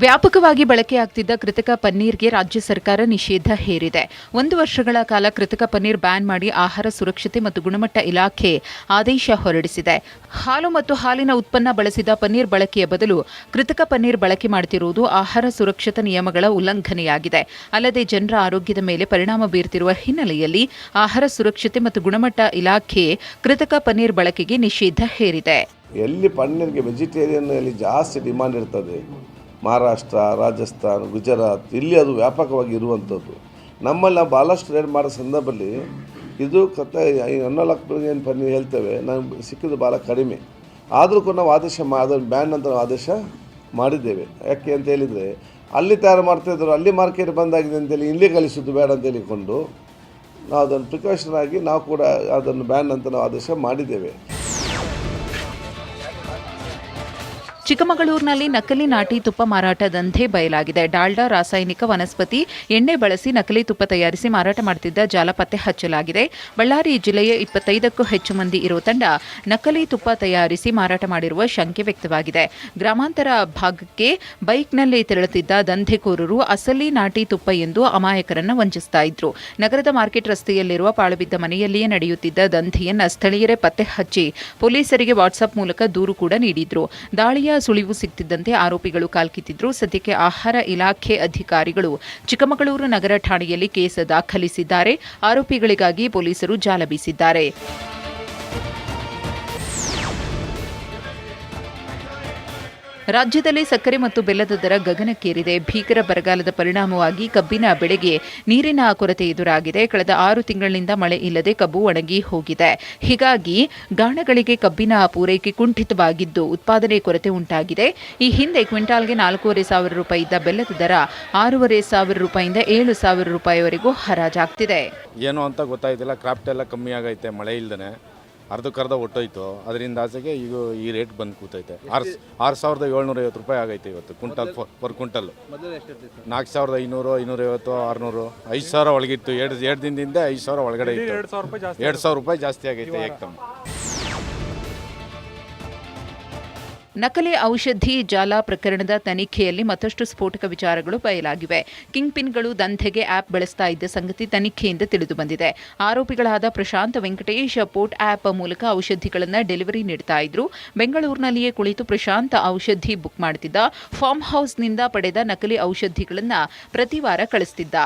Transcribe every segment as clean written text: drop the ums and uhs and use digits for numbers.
ವ್ಯಾಪಕವಾಗಿ ಬಳಕೆಯಾಗ್ತಿದ್ದ ಕೃತಕ ಪನ್ನೀರ್ಗೆ ರಾಜ್ಯ ಸರ್ಕಾರ ನಿಷೇಧ ಹೇರಿದೆ. 1 ವರ್ಷಗಳ ಕಾಲ ಕೃತಕ ಪನ್ನೀರ್ ಬ್ಯಾನ್ ಮಾಡಿ ಆಹಾರ ಸುರಕ್ಷತೆ ಮತ್ತು ಗುಣಮಟ್ಟ ಇಲಾಖೆ ಆದೇಶ ಹೊರಡಿಸಿದೆ. ಹಾಲು ಮತ್ತು ಹಾಲಿನ ಉತ್ಪನ್ನ ಬಳಸಿದ ಪನ್ನೀರ್ ಬಳಕೆಯ ಬದಲು ಕೃತಕ ಪನ್ನೀರ್ ಬಳಕೆ ಮಾಡುತ್ತಿರುವುದು ಆಹಾರ ಸುರಕ್ಷತಾ ನಿಯಮಗಳ ಉಲ್ಲಂಘನೆಯಾಗಿದೆ. ಅಲ್ಲದೆ ಜನರ ಆರೋಗ್ಯದ ಮೇಲೆ ಪರಿಣಾಮ ಬೀರುತ್ತಿರುವ ಹಿನ್ನೆಲೆಯಲ್ಲಿ ಆಹಾರ ಸುರಕ್ಷತೆ ಮತ್ತು ಗುಣಮಟ್ಟ ಇಲಾಖೆ ಕೃತಕ ಪನ್ನೀರ್ ಬಳಕೆಗೆ ನಿಷೇಧ ಹೇರಿದೆ. ಎಲ್ಲಿ ಪನ್ನೀರ್ಗೆ ವೆಜಿಟೇರಿಯನ್ ಜಾಸ್ತಿ ಡಿಮಾಂಡ್ ಇರ್ತದೆ, ಮಹಾರಾಷ್ಟ್ರ, ರಾಜಸ್ಥಾನ್, ಗುಜರಾತ್, ಇಲ್ಲಿ ಅದು ವ್ಯಾಪಕವಾಗಿ ಇರುವಂಥದ್ದು. ನಮ್ಮಲ್ಲಿ ನಾವು ಭಾಳಷ್ಟು ರೇಟ್ ಮಾಡೋ ಸಂದರ್ಭದಲ್ಲಿ ಇದು ಏನು ಪನ್ನೀರ್ ಹೇಳ್ತೇವೆ, ನಾವು ಸಿಕ್ಕಿದ್ದು ಭಾಳ ಕಡಿಮೆ. ಆದರೂ ಕೂಡ ನಾವು ಅದನ್ನು ಬ್ಯಾನ್ ಅಂತ ಆದೇಶ ಮಾಡಿದ್ದೇವೆ. ಯಾಕೆ ಅಂತ ಹೇಳಿದರೆ ಅಲ್ಲಿ ತಯಾರು ಮಾಡ್ತಾಯಿದ್ರು, ಅಲ್ಲಿ ಮಾರ್ಕೆಟ್ ಬಂದಾಗಿದೆ ಅಂತೇಳಿ ಇಲ್ಲಿ ಕಲಿಸೋದು ಬೇಡ ಅಂತ ಹೇಳಿಕೊಂಡು ನಾವು ಅದನ್ನು ಪ್ರಿಕಾಷನ್ ಆಗಿ ನಾವು ಕೂಡ ಅದನ್ನು ಬ್ಯಾನ್ ಅಂತ ನಾವು ಆದೇಶ ಮಾಡಿದ್ದೇವೆ. ಚಿಕ್ಕಮಗಳೂರಿನಲ್ಲಿ ನಕಲಿ ನಾಟಿ ತುಪ್ಪ ಮಾರಾಟ ದಂಧೆ ಬಯಲಾಗಿದೆ. ಡಾಲ್ಡಾ, ರಾಸಾಯನಿಕ ವನಸ್ಪತಿ ಎಣ್ಣೆ ಬಳಸಿ ನಕಲಿ ತುಪ್ಪ ತಯಾರಿಸಿ ಮಾರಾಟ ಮಾಡುತ್ತಿದ್ದ ಜಾಲ ಪತ್ತೆ ಹಚ್ಚಲಾಗಿದೆ. ಬಳ್ಳಾರಿ ಜಿಲ್ಲೆಯ 25ಕ್ಕೂ ಹೆಚ್ಚು ಮಂದಿ ಇರುವ ತಂಡ ನಕಲಿ ತುಪ್ಪ ತಯಾರಿಸಿ ಮಾರಾಟ ಮಾಡಿರುವ ಶಂಕೆ ವ್ಯಕ್ತವಾಗಿದೆ. ಗ್ರಾಮಾಂತರ ಭಾಗಕ್ಕೆ ಬೈಕ್ನಲ್ಲಿ ತೆರಳುತ್ತಿದ್ದ ದಂಧೆಕೋರರು ಅಸಲಿ ನಾಟಿ ತುಪ್ಪ ಎಂದು ಅಮಾಯಕರನ್ನು ವಂಚಿಸ್ತಾ ಇದ್ರು. ನಗರದ ಮಾರ್ಕೆಟ್ ರಸ್ತೆಯಲ್ಲಿರುವ ಪಾಳುಬಿದ್ದ ಮನೆಯಲ್ಲಿಯೇ ನಡೆಯುತ್ತಿದ್ದ ದಂಧೆಯನ್ನು ಸ್ಥಳೀಯರೇ ಪತ್ತೆ ಹಚ್ಚಿ ಪೊಲೀಸರಿಗೆ ವಾಟ್ಸ್ಆಪ್ ಮೂಲಕ ದೂರು ಕೂಡ ನೀಡಿದ್ರು. ದಾಳಿಯ ಸುಳಿವು ಸಿಕ್ತಿದ್ದಂತೆ ಆರೋಪಿಗಳು ಕಾಲ್ಕಿತ್ತಿದ್ರು. ಸದ್ಯಕ್ಕೆ ಆಹಾರ ಇಲಾಖೆ ಅಧಿಕಾರಿಗಳು ಚಿಕ್ಕಮಗಳೂರು ನಗರ ಠಾಣೆಯಲ್ಲಿ ಕೇಸ್ ದಾಖಲಿಸಿದ್ದಾರೆ. ಆರೋಪಿಗಳಿಗಾಗಿ ಪೊಲೀಸರು ಜಾಲ ಬೀಸಿದ್ದಾರೆ. ರಾಜ್ಯದಲ್ಲಿ ಸಕ್ಕರೆ ಮತ್ತು ಬೆಲ್ಲದ ದರ ಗಗನಕ್ಕೇರಿದೆ. ಭೀಕರ ಬರಗಾಲದ ಪರಿಣಾಮವಾಗಿ ಕಬ್ಬಿನ ಬೆಳೆಗೆ ನೀರಿನ ಕೊರತೆ ಎದುರಾಗಿದೆ. ಕಳೆದ 6 ತಿಂಗಳಿನಿಂದ ಮಳೆ ಇಲ್ಲದೆ ಕಬ್ಬು ಒಣಗಿ ಹೋಗಿದೆ. ಹೀಗಾಗಿ ಗಾಣಗಳಿಗೆ ಕಬ್ಬಿನ ಪೂರೈಕೆ ಕುಂಠಿತವಾಗಿದ್ದು ಉತ್ಪಾದನೆ ಕೊರತೆ ಉಂಟಾಗಿದೆ. ಈ ಹಿಂದೆ ಕ್ವಿಂಟಾಲ್ಗೆ 4,500 ರೂಪಾಯಿ ಇದ್ದ ಬೆಲ್ಲದ ದರ 6,500 ರೂಪಾಯಿಯಿಂದ 7,000 ರೂಪಾಯಿವರೆಗೂ ಹರಾಜಾಗ್ತಿದೆ. ಏನು ಅಂತ ಗೊತ್ತಾಯ್ತಿಲ್ಲ. ಕ್ರಾಫ್ಟ್ ಎಲ್ಲ ಕಮ್ಮಿ ಆಗೈತೆ, ಮಳೆ ಇಲ್ದೇ ಅರ್ಧಕ್ಕರ್ಧ ಒಟ್ಟೋಯ್ತು. ಅದರಿಂದ ಆಸೆಗೆ ಈಗ ಈ ರೇಟ್ ಬಂದು ಕೂತೈತೆ. 6,750 ರೂಪಾಯಿ ಆಗೈತೆ ಇವತ್ತು ಕ್ವಿಂಟಲ್ ಪರ್ ಕ್ವಿಂಟಲ್. 4,500, 550, 600, 5,000 ಒಳಗಿತ್ತು. ಎರಡು ದಿನದಿಂದ 5,000 ಒಳಗಡೆ ಇತ್ತು. 2,000 ರೂಪಾಯಿ ಜಾಸ್ತಿ ಆಗೈತೆ ಏಕ್ದಮ್. ನಕಲಿ ಔಷಧಿ ಜಾಲ ಪ್ರಕರಣದ ತನಿಖೆಯಲ್ಲಿ ಮತ್ತಷ್ಟು ಸ್ಫೋಟಕ ವಿಚಾರಗಳು ಬಯಲಾಗಿವೆ. ಕಿಂಗ್ ಪಿನ್ಗಳು ದಂಧೆಗೆ ಆಪ್ ಬಳಸ್ತಾ ಇದ್ದ ಸಂಗತಿ ತನಿಖೆಯಿಂದ ತಿಳಿದು ಬಂದಿದೆ. ಆರೋಪಿಗಳಾದ ಪ್ರಶಾಂತ್ ವೆಂಕಟೇಶ್ ಪೋರ್ಟ್ ಆಪ್ ಮೂಲಕ ಔಷಧಿಗಳನ್ನು ಡೆಲಿವರಿ ನೀಡ್ತಾ ಇದ್ರು. ಬೆಂಗಳೂರಿನಲ್ಲಿಯೇ ಕುಳಿತು ಪ್ರಶಾಂತ್ ಔಷಧಿ ಬುಕ್ ಮಾಡುತ್ತಿದ್ದ. ಫಾರ್ಮ್ ಹೌಸ್ನಿಂದ ಪಡೆದ ನಕಲಿ ಔಷಧಿಗಳನ್ನು ಪ್ರತಿ ವಾರ ಕಳಿಸುತ್ತಿದ್ದ.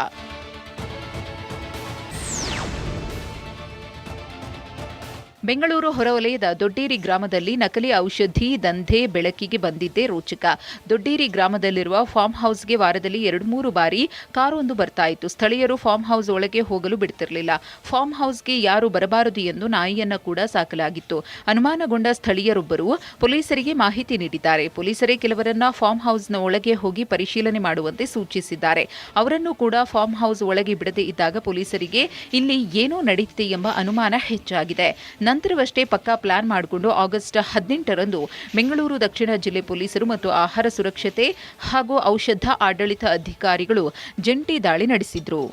ಬೆಂಗಳೂರು ಹೊರವಲಯದ ದೊಡ್ಡೇರಿ ಗ್ರಾಮದಲ್ಲಿ ನಕಲಿ ಔಷಧಿ ದಂಧೆ ಬೆಳಕಿಗೆ ಬಂದಿದ್ದೇ ರೋಚಕ. ದೊಡ್ಡೇರಿ ಗ್ರಾಮದಲ್ಲಿರುವ ಫಾರ್ಮ್ ಹೌಸ್ಗೆ ವಾರದಲ್ಲಿ 2-3 ಬಾರಿ ಕಾರೊಂದು ಬರ್ತಾ ಇತ್ತು. ಸ್ಥಳೀಯರು ಫಾರ್ಮ್ ಹೌಸ್ ಒಳಗೆ ಹೋಗಲು ಬಿಡ್ತಿರಲಿಲ್ಲ. ಫಾರ್ಮ್ ಹೌಸ್ಗೆ ಯಾರು ಬರಬಾರದು ಎಂದು ನಾಯಿಯನ್ನ ಕೂಡ ಸಾಕಲಾಗಿತ್ತು. ಅನುಮಾನಗೊಂಡ ಸ್ಥಳೀಯರೊಬ್ಬರು ಪೊಲೀಸರಿಗೆ ಮಾಹಿತಿ ನೀಡಿದ್ದಾರೆ. ಪೊಲೀಸರೇ ಕೆಲವರನ್ನ ಫಾರ್ಮ್ ಹೌಸ್ನ ಒಳಗೆ ಹೋಗಿ ಪರಿಶೀಲನೆ ಮಾಡುವಂತೆ ಸೂಚಿಸಿದ್ದಾರೆ. ಅವರನ್ನು ಕೂಡ ಫಾರ್ಮ್ ಹೌಸ್ ಒಳಗೆ ಬಿಡದೇ ಇದ್ದಾಗ ಪೊಲೀಸರಿಗೆ ಇಲ್ಲಿ ಏನೋ ನಡೆದಿದೆ ಎಂಬ ಅನುಮಾನ ಹೆಚ್ಚಾಗಿದೆ. ನಂತರವಷ್ಟೇ ಪಕ್ಕಾ ಪ್ಲಾನ್ ಮಾಡಿಕೊಂಡು ಆಗಸ್ಟ್ 18ರಂದು ಬೆಂಗಳೂರು ದಕ್ಷಿಣ ಜಿಲ್ಲೆ ಪೊಲೀಸರು ಮತ್ತು ಆಹಾರ ಸುರಕ್ಷತೆ ಹಾಗೂ ಔಷಧ ಆಡಳಿತ ಅಧಿಕಾರಿಗಳು ಜಂಟಿ ದಾಳಿ ನಡೆಸಿದ್ರು.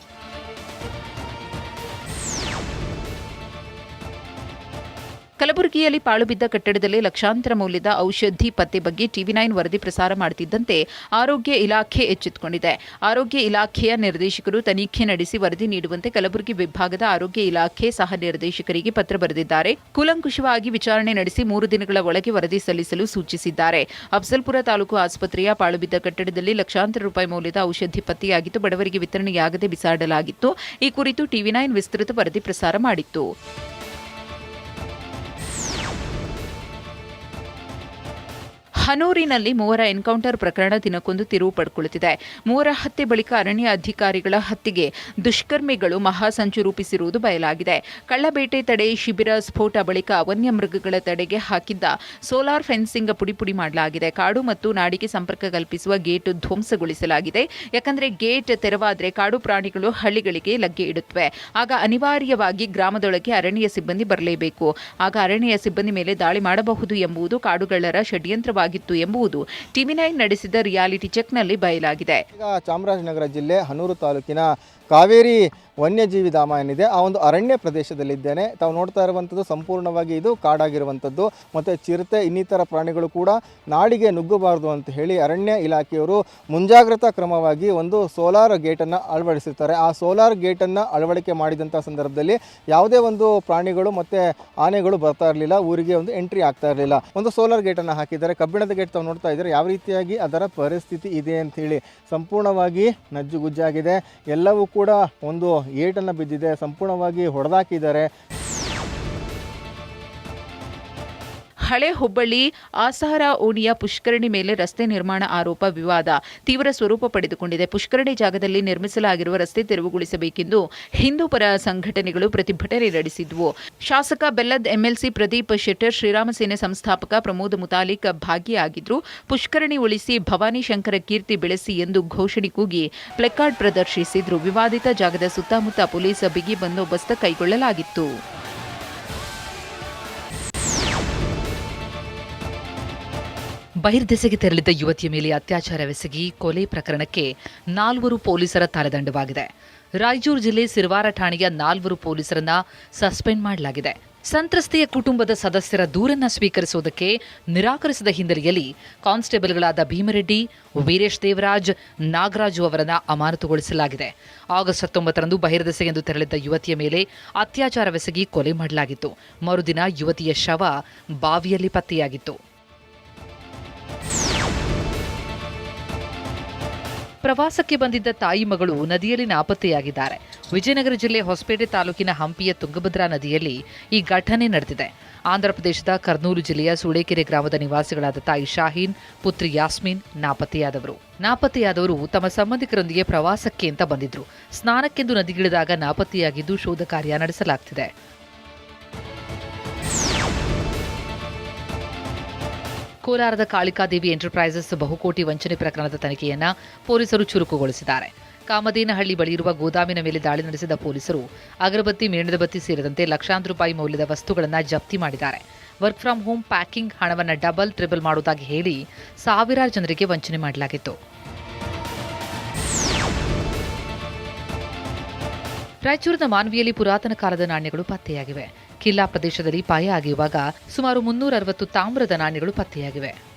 ಕಲಬುರಗಿಯಲ್ಲಿ ಪಾಳುಬಿದ್ದ ಕಟ್ಟಡದಲ್ಲಿ ಲಕ್ಷಾಂತರ ಮೌಲ್ಯದ ಔಷಧಿ ಪತ್ತೆ ಬಗ್ಗೆ ಟಿವಿ9 ವರದಿ ಪ್ರಸಾರ ಮಾಡುತ್ತಿದ್ದಂತೆ ಆರೋಗ್ಯ ಇಲಾಖೆ ಎಚ್ಚೆತ್ತುಕೊಂಡಿದೆ. ಆರೋಗ್ಯ ಇಲಾಖೆಯ ನಿರ್ದೇಶಕರು ತನಿಖೆ ನಡೆಸಿ ವರದಿ ನೀಡುವಂತೆ ಕಲಬುರಗಿ ವಿಭಾಗದ ಆರೋಗ್ಯ ಇಲಾಖೆ ಸಹ ನಿರ್ದೇಶಕರಿಗೆ ಪತ್ರ ಬರೆದಿದ್ದಾರೆ. ಕೂಲಂಕುಷವಾಗಿ ವಿಚಾರಣೆ ನಡೆಸಿ 3 ದಿನಗಳ ಒಳಗೆ ವರದಿ ಸಲ್ಲಿಸಲು ಸೂಚಿಸಿದ್ದಾರೆ. ಅಫ್ಜಲ್ಪುರ ತಾಲೂಕು ಆಸ್ಪತ್ರೆಯ ಪಾಳುಬಿದ್ದ ಕಟ್ಟಡದಲ್ಲಿ ಲಕ್ಷಾಂತರ ರೂಪಾಯಿ ಮೌಲ್ಯದ ಔಷಧಿ ಪತ್ತೆಯಾಗಿದ್ದು ಬಡವರಿಗೆ ವಿತರಣೆಯಾಗದೆ ಬಿಸಾಡಲಾಗಿತ್ತು. ಈ ಕುರಿತು ಟಿವಿ9 ವಿಸ್ತೃತ ವರದಿ ಪ್ರಸಾರ ಮಾಡಿತ್ತು. ಹನೂರಿನಲ್ಲಿ 3 ಎನ್ಕೌಂಟರ್ ಪ್ರಕರಣ ದಿನಕ್ಕೊಂದು ತಿರುವು ಪಡೆದುಕೊಳ್ಳುತ್ತಿದೆ. 3 ಹತ್ಯೆ ಬಳಿಕ ಅರಣ್ಯ ಅಧಿಕಾರಿಗಳ ಹತ್ಯೆಗೆ ದುಷ್ಕರ್ಮಿಗಳು ಮಹಾಸಂಚು ರೂಪಿಸಿರುವುದು ಬಯಲಾಗಿದೆ. ಕಳ್ಳಬೇಟೆ ತಡೆ ಶಿಬಿರ ಸ್ಫೋಟ ಬಳಿಕ ವನ್ಯಮೃಗಗಳ ತಡೆಗೆ ಹಾಕಿದ್ದ ಸೋಲಾರ್ ಫೆನ್ಸಿಂಗ್ ಪುಡಿ ಮಾಡಲಾಗಿದೆ. ಕಾಡು ಮತ್ತು ನಾಡಿಗೆ ಸಂಪರ್ಕ ಕಲ್ಪಿಸುವ ಗೇಟ್ ಧ್ವಂಸಗೊಳಿಸಲಾಗಿದೆ. ಯಾಕಂದರೆ ಗೇಟ್ ತೆರವಾದರೆ ಕಾಡು ಪ್ರಾಣಿಗಳು ಹಳ್ಳಿಗಳಿಗೆ ಲಗ್ಗೆ ಇಡುತ್ತವೆ. ಆಗ ಅನಿವಾರ್ಯವಾಗಿ ಗ್ರಾಮದೊಳಗೆ ಅರಣ್ಯ ಸಿಬ್ಬಂದಿ ಬರಲೇಬೇಕು. ಆಗ ಅರಣ್ಯ ಸಿಬ್ಬಂದಿ ಮೇಲೆ ದಾಳಿ ಮಾಡಬಹುದು ಎಂಬುದು ಕಾಡುಗಳ್ಳರ ಷಡ್ಯಂತ್ರವಾಗಿ ಎಂಬುದು ಟಿವಿ9 ನಡೆಸಿದ ರಿಯಾಲಿಟಿ ಚೆಕ್ನಲ್ಲಿ ಬಯಲಾಗಿದೆ. ಚಾಮರಾಜನಗರ ಜಿಲ್ಲೆ ಹನೂರು ತಾಲೂಕಿನ ಕಾವೇರಿ ವನ್ಯಜೀವಿ ಧಾಮ ಏನಿದೆ ಆ ಒಂದು ಅರಣ್ಯ ಪ್ರದೇಶದಲ್ಲಿದ್ದೇನೆ. ತಾವು ನೋಡ್ತಾ ಇರುವಂಥದ್ದು ಸಂಪೂರ್ಣವಾಗಿ ಇದು ಕಾಡಾಗಿರುವಂಥದ್ದು ಮತ್ತು ಚಿರತೆ ಇನ್ನಿತರ ಪ್ರಾಣಿಗಳು ಕೂಡ ನಾಡಿಗೆ ನುಗ್ಗಬಾರದು ಅಂತ ಹೇಳಿ ಅರಣ್ಯ ಇಲಾಖೆಯವರು ಮುಂಜಾಗ್ರತಾ ಕ್ರಮವಾಗಿ ಒಂದು ಸೋಲಾರ್ ಗೇಟನ್ನು ಅಳವಡಿಸಿರ್ತಾರೆ. ಆ ಸೋಲಾರ್ ಗೇಟನ್ನು ಅಳವಡಿಕೆ ಮಾಡಿದಂಥ ಸಂದರ್ಭದಲ್ಲಿ ಯಾವುದೇ ಒಂದು ಪ್ರಾಣಿಗಳು ಮತ್ತು ಆನೆಗಳು ಬರ್ತಾ ಇರಲಿಲ್ಲ, ಊರಿಗೆ ಒಂದು ಎಂಟ್ರಿ ಆಗ್ತಾ ಇರಲಿಲ್ಲ. ಒಂದು ಸೋಲಾರ್ ಗೇಟನ್ನು ಹಾಕಿದ್ದಾರೆ. ಕಬ್ಬಿಣದ ಗೇಟ್ ತಾವು ನೋಡ್ತಾ ಇದ್ದಾರೆ ಯಾವ ರೀತಿಯಾಗಿ ಅದರ ಪರಿಸ್ಥಿತಿ ಇದೆ ಅಂಥೇಳಿ. ಸಂಪೂರ್ಣವಾಗಿ ನಜ್ಜುಗುಜ್ಜಾಗಿದೆ, ಎಲ್ಲವೂ ಕೂಡ ಒಂದು ಏಟನ್ನು ಬಿದ್ದಿದೆ, ಸಂಪೂರ್ಣವಾಗಿ ಹೊಡೆದಾಕಿದ್ದಾರೆ. ಹಳೆ ಹುಬ್ಬಳ್ಳಿ ಆಸಹರ ಓಣಿಯ ಪುಷ್ಕರಣಿ ಮೇಲೆ ರಸ್ತೆ ನಿರ್ಮಾಣ ಆರೋಪ ವಿವಾದ ತೀವ್ರ ಸ್ವರೂಪ ಪಡೆದುಕೊಂಡಿದೆ. ಪುಷ್ಕರಣಿ ಜಾಗದಲ್ಲಿ ನಿರ್ಮಿಸಲಾಗಿರುವ ರಸ್ತೆ ತೆರವುಗೊಳಿಸಬೇಕೆಂದು ಹಿಂದೂ ಪರ ಸಂಘಟನೆಗಳು ಪ್ರತಿಭಟನೆ ನಡೆಸಿದ್ವು. ಶಾಸಕ ಬೆಲ್ಲದ್ ಎಂಎಲ್ಸಿ ಪ್ರದೀಪ್ ಶೆಟ್ಟರ್, ಶ್ರೀರಾಮ ಸೇನೆ ಸಂಸ್ಥಾಪಕ ಪ್ರಮೋದ್ ಮುತಾಲಿಕ್ ಭಾಗಿಯಾಗಿದ್ರು. ಪುಷ್ಕರಣಿ ಉಳಿಸಿ, ಭವಾನಿ ಶಂಕರ ಕೀರ್ತಿ ಬೆಳೆಸಿ ಎಂದು ಘೋಷಣೆ ಕೂಗಿ ಪ್ಲೆಕಾರ್ಡ್ ಪ್ರದರ್ಶಿಸಿದ್ರು. ವಿವಾದಿತ ಜಾಗದ ಸುತ್ತಮುತ್ತ ಪೊಲೀಸ್ ಬಿಗಿ ಬಂದೋಬಸ್ತ್ ಕೈಗೊಳ್ಳಲಾಗಿತ್ತು. ಬಹಿರ್ದೆಸೆಗೆ ತೆರಳಿದ್ದ ಯುವತಿಯ ಮೇಲೆ ಅತ್ಯಾಚಾರವೆಸಗಿ ಕೊಲೆ ಪ್ರಕರಣಕ್ಕೆ 4 ಪೊಲೀಸರ ತಲೆದಂಡವಾಗಿದೆ. ರಾಯಚೂರು ಜಿಲ್ಲೆ ಸಿರವಾರ ಠಾಣೆಯ 4 ಪೊಲೀಸರನ್ನ ಸಸ್ಪೆಂಡ್ ಮಾಡಲಾಗಿದೆ. ಸಂತ್ರಸ್ತೆಯ ಕುಟುಂಬದ ಸದಸ್ಯರ ದೂರನ್ನು ಸ್ವೀಕರಿಸುವುದಕ್ಕೆ ನಿರಾಕರಿಸಿದ ಹಿನ್ನೆಲೆಯಲ್ಲಿ ಕಾನ್ಸ್ಟೇಬಲ್ಗಳಾದ ಭೀಮರೆಡ್ಡಿ, ವೀರೇಶ್ ದೇವರಾಜ್, ನಾಗರಾಜು ಅವರನ್ನು ಅಮಾನತುಗೊಳಿಸಲಾಗಿದೆ. ಆಗಸ್ಟ್ 19ರಂದು ಬಹಿರ್ದೆಸೆಗೆಂದು ತೆರಳಿದ್ದ ಯುವತಿಯ ಮೇಲೆ ಅತ್ಯಾಚಾರವೆಸಗಿ ಕೊಲೆ ಮಾಡಲಾಗಿತ್ತು. ಮರುದಿನ ಯುವತಿಯ ಶವ ಬಾವಿಯಲ್ಲಿ ಪತ್ತೆಯಾಗಿತ್ತು. ಪ್ರವಾಸಕ್ಕೆ ಬಂದಿದ್ದ ತಾಯಿ ಮಗಳು ನದಿಯಲ್ಲಿ ನಾಪತ್ತೆಯಾಗಿದ್ದಾರೆ. ವಿಜಯನಗರ ಜಿಲ್ಲೆ ಹೊಸಪೇಟೆ ತಾಲೂಕಿನ ಹಂಪಿಯ ತುಂಗಭದ್ರಾ ನದಿಯಲ್ಲಿ ಈ ಘಟನೆ ನಡೆದಿದೆ. ಆಂಧ್ರಪ್ರದೇಶದ ಕರ್ನೂಲು ಜಿಲ್ಲೆಯ ಸೂಳೆಕೆರೆ ಗ್ರಾಮದ ನಿವಾಸಿಗಳಾದ ತಾಯಿ ಶಾಹೀನ್, ಪುತ್ರಿ ಯಾಸ್ಮಿನ್ ನಾಪತ್ತೆಯಾದವರು ತಮ್ಮ ಸಂಬಂಧಿಕರೊಂದಿಗೆ ಪ್ರವಾಸಕ್ಕೆ ಅಂತ ಬಂದಿದ್ರು. ಸ್ನಾನಕ್ಕೆಂದು ನದಿಗಿಳಿದಾಗ ನಾಪತ್ತೆಯಾಗಿದ್ದು ಶೋಧ ಕಾರ್ಯ ನಡೆಸಲಾಗುತ್ತಿದೆ. ಕೋಲಾರದ ಕಾಳಿಕಾದೇವಿ ಎಂಟರ್ಪ್ರೈಸಸ್ ಬಹುಕೋಟಿ ವಂಚನೆ ಪ್ರಕರಣದ ತನಿಖೆಯನ್ನ ಪೊಲೀಸರು ಚುರುಕುಗೊಳಿಸಿದ್ದಾರೆ. ಕಾಮದೇನಹಳ್ಳಿ ಬಳಿ ಇರುವ ಗೋದಾಮಿನ ಮೇಲೆ ದಾಳಿ ನಡೆಸಿದ ಪೊಲೀಸರು ಅಗರಬತ್ತಿ, ಮೇಣದ ಬತ್ತಿ ಸೇರಿದಂತೆ ಲಕ್ಷಾಂತರ ರೂಪಾಯಿ ಮೌಲ್ಯದ ವಸ್ತುಗಳನ್ನು ಜಪ್ತಿ ಮಾಡಿದ್ದಾರೆ. ವರ್ಕ್ ಫ್ರಂ ಹೋಮ್ ಪ್ಯಾಕಿಂಗ್ ಹಣವನ್ನು ಡಬಲ್, ಟ್ರಿಬಲ್ ಮಾಡುವುದಾಗಿ ಹೇಳಿ ಸಾವಿರಾರು ಜನರಿಗೆ ವಂಚನೆ ಮಾಡಲಾಗಿತ್ತು. ರಾಯಚೂರಿನ ಮಾನ್ವಿಯಲ್ಲಿ ಪುರಾತನ ಕಾಲದ ನಾಣ್ಯಗಳು ಪತ್ತೆಯಾಗಿವೆ. ಕಿಲ್ಲಾ ಪ್ರದೇಶದಲ್ಲಿ ಪಾಯ ಆಗಿರುವಾಗ ಸುಮಾರು 360 ತಾಮ್ರದ ನಾಣ್ಯಗಳು ಪತ್ತೆಯಾಗಿವೆ.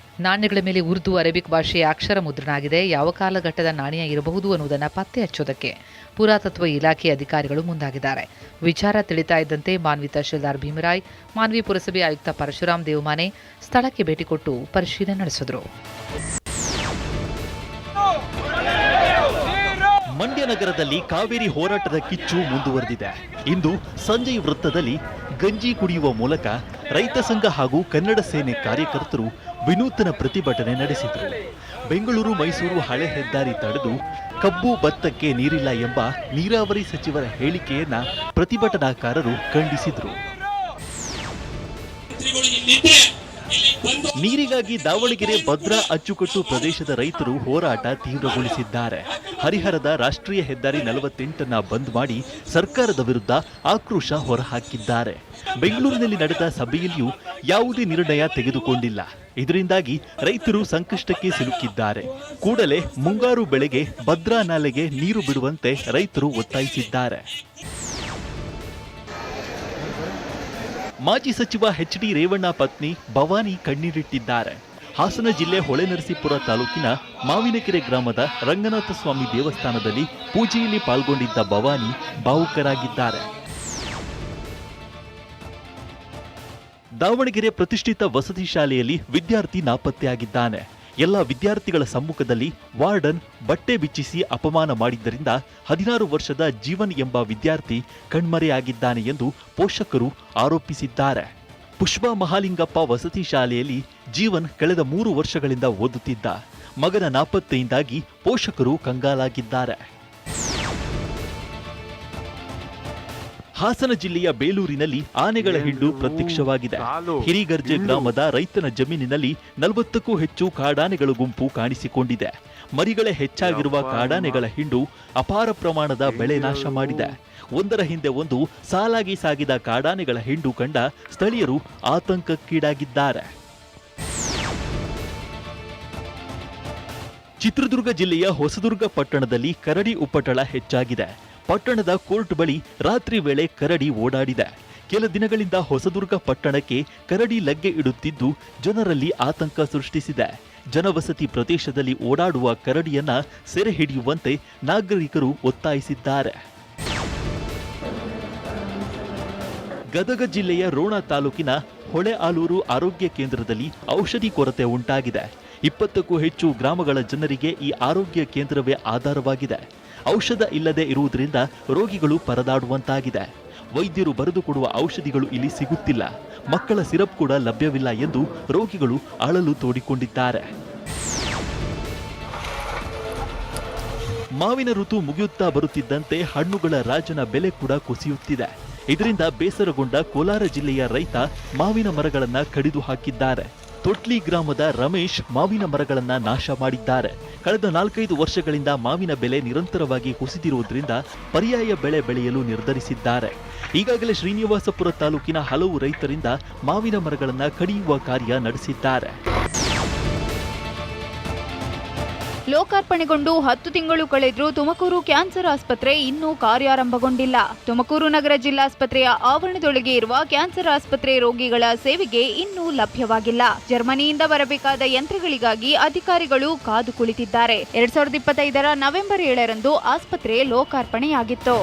ನಾಣ್ಯಗಳ ಮೇಲೆ ಉರ್ದು, ಅರೇಬಿಕ್ ಭಾಷೆಯ ಅಕ್ಷರ ಮುದ್ರಣ ಆಗಿದೆ. ಯಾವ ಕಾಲಘಟ್ಟದ ನಾಣ್ಯ ಇರಬಹುದು ಅನ್ನುವುದನ್ನು ಪತ್ತೆ ಹಚ್ಚೋದಕ್ಕೆ ಪುರಾತತ್ವ ಇಲಾಖೆ ಅಧಿಕಾರಿಗಳು ಮುಂದಾಗಿದ್ದಾರೆ. ವಿಚಾರ ತಿಳಿತಾ ಇದ್ದಂತೆ ಮಾನ್ವಿ ತಹಶೀಲ್ದಾರ್ ಭೀಮರಾಯ್, ಮಾನ್ವಿ ಪುರಸಭೆ ಆಯುಕ್ತ ಪರಶುರಾಮ್ ದೇವಮಾನೆ ಸ್ಥಳಕ್ಕೆ ಭೇಟಿ ಕೊಟ್ಟು ಪರಿಶೀಲನೆ ನಡೆಸಿದರು. ಮಂಡ್ಯ ನಗರದಲ್ಲಿ ಕಾವೇರಿ ಹೋರಾಟದ ಕಿಚ್ಚು ಮುಂದುವರೆದಿದೆ. ಇಂದು ಸಂಜಯ್ ವೃತ್ತದಲ್ಲಿ ಗಂಜಿ ಕುಡಿಯುವ ಮೂಲಕ ರೈತ ಸಂಘ ಹಾಗೂ ಕನ್ನಡ ಸೇನೆ ಕಾರ್ಯಕರ್ತರು ವಿನೂತನ ಪ್ರತಿಭಟನೆ ನಡೆಸಿದರು. ಬೆಂಗಳೂರು ಮೈಸೂರು ಹಳೆ ಹೆದ್ದಾರಿ ತಡೆದು ಕಬ್ಬು ಭತ್ತಕ್ಕೆ ನೀರಿಲ್ಲ ಎಂಬ ನೀರಾವರಿ ಸಚಿವರ ಹೇಳಿಕೆಯನ್ನ ಪ್ರತಿಭಟನಾಕಾರರು ಖಂಡಿಸಿದರು. ನೀರಿಗಾಗಿ ದಾವಣಗೆರೆ ಭದ್ರಾ ಅಚ್ಚುಕಟ್ಟು ಪ್ರದೇಶದ ರೈತರು ಹೋರಾಟ ತೀವ್ರಗೊಳಿಸಿದ್ದಾರೆ. ಹರಿಹರದ ರಾಷ್ಟ್ರೀಯ ಹೆದ್ದಾರಿ 48 ಬಂದ್ ಮಾಡಿ ಸರ್ಕಾರದ ವಿರುದ್ಧ ಆಕ್ರೋಶ ಹೊರಹಾಕಿದ್ದಾರೆ. ಬೆಂಗಳೂರಿನಲ್ಲಿ ನಡೆದ ಸಭೆಯಲ್ಲಿಯೂ ಯಾವುದೇ ನಿರ್ಣಯ ತೆಗೆದುಕೊಂಡಿಲ್ಲ. ಇದರಿಂದಾಗಿ ರೈತರು ಸಂಕಷ್ಟಕ್ಕೆ ಸಿಲುಕಿದ್ದಾರೆ. ಕೂಡಲೇ ಮುಂಗಾರು ಬೆಳೆಗೆ ಭದ್ರಾ ನಾಲೆಗೆ ನೀರು ಬಿಡುವಂತೆ ರೈತರು ಒತ್ತಾಯಿಸಿದ್ದಾರೆ. ಮಾಜಿ ಸಚಿವ ಎಚ್ ಡಿ ರೇವಣ್ಣ ಪತ್ನಿ ಭವಾನಿ ಕಣ್ಣೀರಿಟ್ಟಿದ್ದಾರೆ. ಹಾಸನ ಜಿಲ್ಲೆ ಹೊಳೆನರಸೀಪುರ ತಾಲೂಕಿನ ಮಾವಿನಕೆರೆ ಗ್ರಾಮದ ರಂಗನಾಥ ಸ್ವಾಮಿ ದೇವಸ್ಥಾನದಲ್ಲಿ ಪೂಜೆಯಲ್ಲಿ ಪಾಲ್ಗೊಂಡಿದ್ದ ಭವಾನಿ ಭಾವುಕರಾಗಿದ್ದಾರೆ. ದಾವಣಗೆರೆ ಪ್ರತಿಷ್ಠಿತ ವಸತಿ ಶಾಲೆಯಲ್ಲಿ ವಿದ್ಯಾರ್ಥಿ ನಾಪತ್ತೆಯಾಗಿದ್ದಾನೆ. ಎಲ್ಲ ವಿದ್ಯಾರ್ಥಿಗಳ ಸಮ್ಮುಖದಲ್ಲಿ ವಾರ್ಡನ್ ಬಟ್ಟೆ ಬಿಚ್ಚಿಸಿ ಅಪಮಾನ ಮಾಡಿದ್ದರಿಂದ 16 ವರ್ಷದ ಜೀವನ್ ಎಂಬ ವಿದ್ಯಾರ್ಥಿ ಕಣ್ಮರೆಯಾಗಿದ್ದಾನೆ ಎಂದು ಪೋಷಕರು ಆರೋಪಿಸಿದ್ದಾರೆ. ಪುಷ್ಪಾ ಮಹಾಲಿಂಗಪ್ಪ ವಸತಿ ಶಾಲೆಯಲ್ಲಿ ಜೀವನ್ ಕಳೆದ 3 ವರ್ಷಗಳಿಂದ ಓದುತ್ತಿದ್ದ. ಮಗನ ನಾಪತ್ತೆಯಿಂದಾಗಿ ಪೋಷಕರು ಕಂಗಾಲಾಗಿದ್ದಾರೆ. ಹಾಸನ ಜಿಲ್ಲೆಯ ಬೇಲೂರಿನಲ್ಲಿ ಆನೆಗಳ ಹಿಂಡು ಪ್ರತ್ಯಕ್ಷವಾಗಿದೆ. ಹಿರಿಗರ್ಜೆ ಗ್ರಾಮದ ರೈತನ ಜಮೀನಿನಲ್ಲಿ 40ಕ್ಕೂ ಹೆಚ್ಚು ಕಾಡಾನೆಗಳ ಗುಂಪು ಕಾಣಿಸಿಕೊಂಡಿದೆ. ಮರಿಗಳೇ ಹೆಚ್ಚಾಗಿರುವ ಕಾಡಾನೆಗಳ ಹಿಂಡು ಅಪಾರ ಪ್ರಮಾಣದ ಬೆಳೆ ನಾಶ ಮಾಡಿದೆ. ಒಂದರ ಹಿಂದೆ ಒಂದು ಸಾಲಾಗಿ ಸಾಗಿದ ಕಾಡಾನೆಗಳ ಹಿಂಡು ಕಂಡ ಸ್ಥಳೀಯರು ಆತಂಕಕ್ಕೀಡಾಗಿದ್ದಾರೆ. ಚಿತ್ರದುರ್ಗ ಜಿಲ್ಲೆಯ ಹೊಸದುರ್ಗ ಪಟ್ಟಣದಲ್ಲಿ ಕರಡಿ ಉಪ್ಪಟಳ ಹೆಚ್ಚಾಗಿದೆ. ಪಟ್ಟಣದ ಕೋರ್ಟ್ ಬಳಿ ರಾತ್ರಿ ವೇಳೆ ಕರಡಿ ಓಡಾಡಿದೆ. ಕೆಲ ದಿನಗಳಿಂದ ಹೊಸದುರ್ಗ ಪಟ್ಟಣಕ್ಕೆ ಕರಡಿ ಲಗ್ಗೆ ಇಡುತ್ತಿದ್ದು ಜನರಲ್ಲಿ ಆತಂಕ ಸೃಷ್ಟಿಸಿದೆ. ಜನವಸತಿ ಪ್ರದೇಶದಲ್ಲಿ ಓಡಾಡುವ ಕರಡಿಯನ್ನ ಸೆರೆ ಹಿಡಿಯುವಂತೆ ನಾಗರಿಕರು ಒತ್ತಾಯಿಸಿದ್ದಾರೆ. ಗದಗ ಜಿಲ್ಲೆಯ ರೋಣ ತಾಲೂಕಿನ ಹೊಳೆಆಲೂರು ಆರೋಗ್ಯ ಕೇಂದ್ರದಲ್ಲಿ ಔಷಧಿ ಕೊರತೆ ಉಂಟಾಗಿದೆ. 20ಕ್ಕೂ ಹೆಚ್ಚು ಗ್ರಾಮಗಳ ಜನರಿಗೆ ಈ ಆರೋಗ್ಯ ಕೇಂದ್ರವೇ ಆಧಾರವಾಗಿದೆ. ಔಷಧ ಇಲ್ಲದೆ ಇರುವುದರಿಂದ ರೋಗಿಗಳು ಪರದಾಡುವಂತಾಗಿದೆ. ವೈದ್ಯರು ಬರೆದುಕೊಡುವ ಔಷಧಿಗಳು ಇಲ್ಲಿ ಸಿಗುತ್ತಿಲ್ಲ. ಮಕ್ಕಳ ಸಿರಪ್ ಕೂಡ ಲಭ್ಯವಿಲ್ಲ ಎಂದು ರೋಗಿಗಳು ಅಳಲು ತೋಡಿಕೊಂಡಿದ್ದಾರೆ. ಮಾವಿನ ಋತು ಮುಗಿಯುತ್ತಾ ಬರುತ್ತಿದ್ದಂತೆ ಹಣ್ಣುಗಳ ರಾಜನ ಬೆಲೆ ಕೂಡ ಕುಸಿಯುತ್ತಿದೆ. ಇದರಿಂದ ಬೇಸರಗೊಂಡ ಕೋಲಾರ ಜಿಲ್ಲೆಯ ರೈತ ಮಾವಿನ ಮರಗಳನ್ನ ಕಡಿದು ಹಾಕಿದ್ದಾರೆ. ತೊಟ್ಲಿ ಗ್ರಾಮದ ರಮೇಶ್ ಮಾವಿನ ಮರಗಳನ್ನ ನಾಶ ಮಾಡಿದ್ದಾರೆ. ಕಳೆದ 4-5 ವರ್ಷಗಳಿಂದ ಮಾವಿನ ಬೆಲೆ ನಿರಂತರವಾಗಿ ಕುಸಿದಿರುವುದರಿಂದ ಪರ್ಯಾಯ ಬೆಳೆ ಬೆಳೆಯಲು ನಿರ್ಧರಿಸಿದ್ದಾರೆ. ಈಗಾಗಲೇ ಶ್ರೀನಿವಾಸಪುರ ತಾಲೂಕಿನ ಹಲವು ರೈತರಿಂದ ಮಾವಿನ ಮರಗಳನ್ನ ಕಡಿಯುವ ಕಾರ್ಯ ನಡೆಸಿದ್ದಾರೆ. ಲೋಕಾರ್ಪಣೆಗೊಂಡು 10 ತಿಂಗಳು ಕಳೆದರೂ ತುಮಕೂರು ಕ್ಯಾನ್ಸರ್ ಆಸ್ಪತ್ರೆ ಇನ್ನೂ ಕಾರ್ಯಾರಂಭಗೊಂಡಿಲ್ಲ. ತುಮಕೂರು ನಗರ ಜಿಲ್ಲಾಸ್ಪತ್ರೆಯ ಆವರಣದೊಳಗೆ ಇರುವ ಕ್ಯಾನ್ಸರ್ ಆಸ್ಪತ್ರೆ ರೋಗಿಗಳ ಸೇವೆಗೆ ಇನ್ನೂ ಲಭ್ಯವಾಗಿಲ್ಲ. ಜರ್ಮನಿಯಿಂದ ಬರಬೇಕಾದ ಯಂತ್ರಗಳಿಗಾಗಿ ಅಧಿಕಾರಿಗಳು ಕಾದು ಕುಳಿತಿದ್ದಾರೆ. 2025 ನವೆಂಬರ್ 7ರಂದು ಆಸ್ಪತ್ರೆ ಲೋಕಾರ್ಪಣೆಯಾಗಿತ್ತು.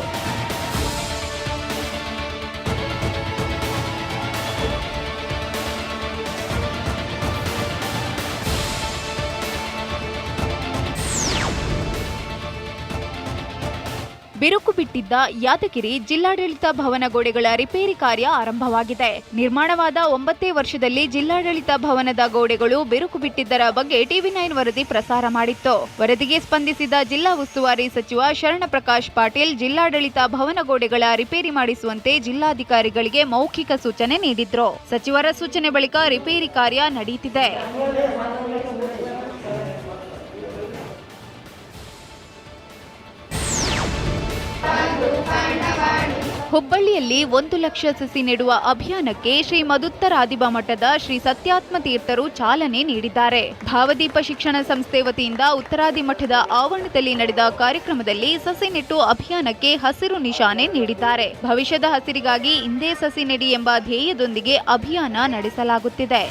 ಬಿರುಕು ಬಿಟ್ಟಿದ್ದ ಯಾದಗಿರಿ ಜಿಲ್ಲಾಡಳಿತ ಭವನ ಗೋಡೆಗಳ ರಿಪೇರಿ ಕಾರ್ಯ ಆರಂಭವಾಗಿದೆ. ನಿರ್ಮಾಣವಾದ 9 ವರ್ಷದಲ್ಲಿ ಜಿಲ್ಲಾಡಳಿತ ಭವನದ ಗೋಡೆಗಳು ಬಿರುಕು ಬಿಟ್ಟಿದ್ದರ ಬಗ್ಗೆ ಟಿವಿ9 ವರದಿ ಪ್ರಸಾರ ಮಾಡಿತ್ತು. ವರದಿಗೆ ಸ್ಪಂದಿಸಿದ ಜಿಲ್ಲಾ ಉಸ್ತುವಾರಿ ಸಚಿವ ಶರಣಪ್ರಕಾಶ್ ಪಾಟೀಲ್ ಜಿಲ್ಲಾಡಳಿತ ಭವನ ಗೋಡೆಗಳ ರಿಪೇರಿ ಮಾಡಿಸುವಂತೆ ಜಿಲ್ಲಾಧಿಕಾರಿಗಳಿಗೆ ಮೌಖಿಕ ಸೂಚನೆ ನೀಡಿದ್ರು. ಸಚಿವರ ಸೂಚನೆ ಬಳಿಕ ರಿಪೇರಿ ಕಾರ್ಯ ನಡೆಯುತ್ತಿದೆ. ಹುಬ್ಬಳ್ಳಿಯಲ್ಲಿ 1 ಲಕ್ಷ ಸಸಿ ನೆಡುವ ಅಭಿಯಾನಕ್ಕೆ ಶ್ರೀ ಮದುತ್ತರಾದಿಬ ಮಠದ ಶ್ರೀ ಸತ್ಯಾತ್ಮ ತೀರ್ಥರು ಚಾಲನೆ ನೀಡಿದ್ದಾರೆ. ಭಾವದೀಪ ಶಿಕ್ಷಣ ಸಂಸ್ಥೆ ವತಿಯಿಂದ ಉತ್ತರಾದಿ ಮಠದ ಆವರಣದಲ್ಲಿ ನಡೆದ ಕಾರ್ಯಕ್ರಮದಲ್ಲಿ ಸಸಿ ನೆಟ್ಟು ಅಭಿಯಾನಕ್ಕೆ ಹಸಿರು ನಿಶಾನೆ ನೀಡಿದ್ದಾರೆ. ಭವಿಷ್ಯದ ಹಸಿರಿಗಾಗಿ ಇಂದೇ ಸಸಿ ನೆಡಿ ಎಂಬ ಧ್ಯೇಯದೊಂದಿಗೆ ಅಭಿಯಾನ ನಡೆಸಲಾಗುತ್ತಿದೆ.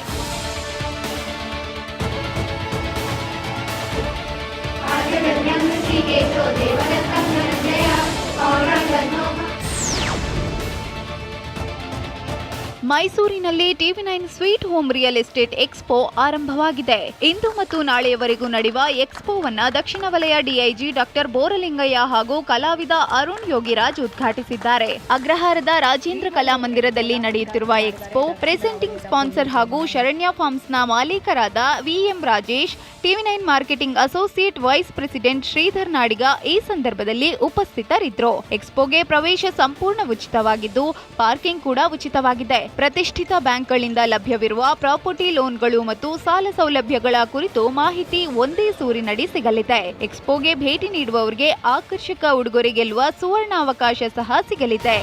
ಮೈಸೂರಿನಲ್ಲಿ TV nine sweet home real estate expo ಆರಂಭವಾಗಿದೆ. ಇಂದು ಮತ್ತು ನಾಳೆಯವರೆಗೂ ನಡೆಯುವ ಎಕ್ಸ್ಪೋವನ್ನ ದಕ್ಷಿಣ ವಲಯ ಡಿಐಜಿ ಡಾಕ್ಟರ್ ಬೋರಲಿಂಗಯ್ಯ ಹಾಗೂ ಕಲಾವಿದ ಅರುಣ್ ಯೋಗಿರಾಜ್ ಉದ್ಘಾಟಿಸಿದ್ದಾರೆ. ಅಗ್ರಹಾರದ ರಾಜೇಂದ್ರ ಕಲಾ ಮಂದಿರದಲ್ಲಿ ನಡೆಯುತ್ತಿರುವ ಎಕ್ಸ್ಪೋ ಪ್ರೆಸೆಂಟಿಂಗ್ ಸ್ಪಾನ್ಸರ್ ಹಾಗೂ ಶರಣ್ಯ ಫಾರ್ಮ್ಸ್ನ ಮಾಲೀಕರಾದ V M Rajesh, TV nine marketing associate vice president Shridhar Nadiga ಈ ಸಂದರ್ಭದಲ್ಲಿ ಉಪಸ್ಥಿತರಿದ್ದರು. ಎಕ್ಸ್ಪೋಗೆ ಪ್ರವೇಶ ಸಂಪೂರ್ಣ ಉಚಿತವಾಗಿದ್ದು ಪಾರ್ಕಿಂಗ್ ಕೂಡ ಉಚಿತವಾಗಿದೆ. ಪ್ರತಿಷ್ಠಿತ ಬ್ಯಾಂಕ್ಗಳಿಂದ ಲಭ್ಯವಿರುವ ಪ್ರಾಪರ್ಟಿ ಲೋನ್ಗಳು ಮತ್ತು ಸಾಲ ಸೌಲಭ್ಯಗಳ ಕುರಿತು ಮಾಹಿತಿ ಒಂದೇ ಸೂರಿನಡಿ ಸಿಗಲಿದೆ. ಎಕ್ಸ್ಪೋಗೆ ಭೇಟಿ ನೀಡುವವರಿಗೆ ಆಕರ್ಷಕ ಉಡುಗೊರೆ ಗೆಲ್ಲುವ ಸುವರ್ಣಾವಕಾಶ ಸಹ ಸಿಗಲಿದೆ.